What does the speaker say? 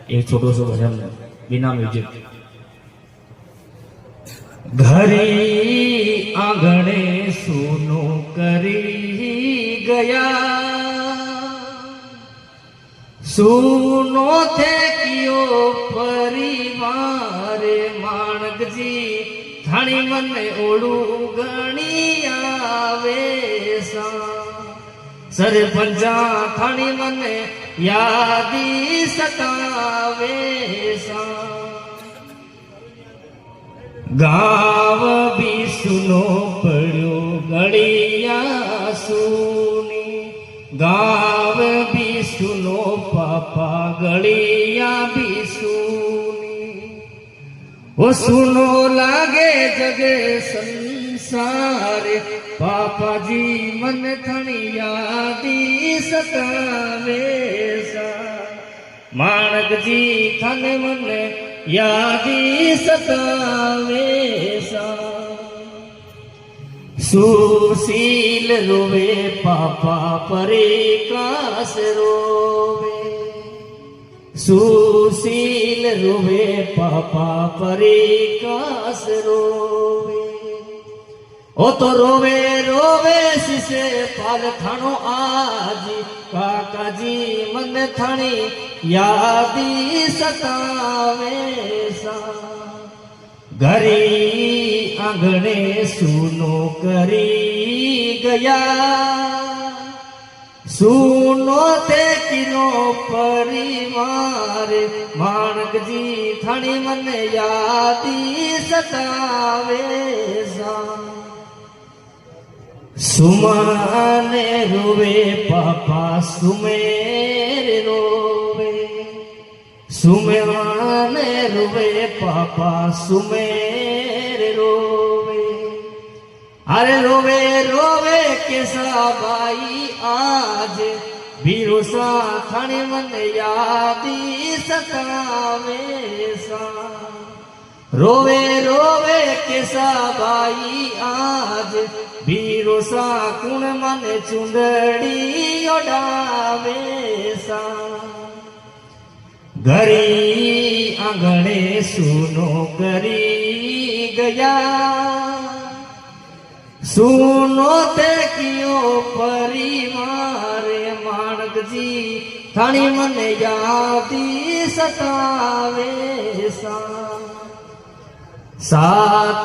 एक छोटो सो भजन बिना म्यूजिक। घरी आंगणे सुनो करी गया, सुनो थे कियो परिवार माणक जी थाणी मन ओळू गणी आवे सा। सरपंचा थाणी मन यादी सतावे सा। गाव भी सुनो पड़ो गड़िया सुनी, गाव भी सुनो पापा गड़िया भी सुनी। वो सुनो लागे जगे संसार पापा जी मन थणी यादी सतावे सा। माणक जी थन मन यादी सतावे सा। सुशील रोवे पापा परिकास रोवे, सुशील रोवे पापा परिकास रोवे। ओ तो रोवे रोवे सिसे पाल थानो आज काका जी मन थानी यादी सतावे सा। घरी आंगणे सुनो करी गया, सुनो ते किनो परिवार माणक जी थानी मन यादी सतावे सा। सुमाने रोवे पापा सुमेर रोवे, सुमेवाने रोवे पापा सुमेर रोवे। अरे रोवे रोवे केसा बाई आज बीरोसा थाने मन यादी सतावे सा। रोवे रोवे केसा बाई आज बीरोसा कुण मन चुंदड़ी ओढ़ावे सा। घरी आंगणे सुनो करी गया, सुनो ते कियो परिवार माणक जी थानी मन यादी सतावे सा। साथ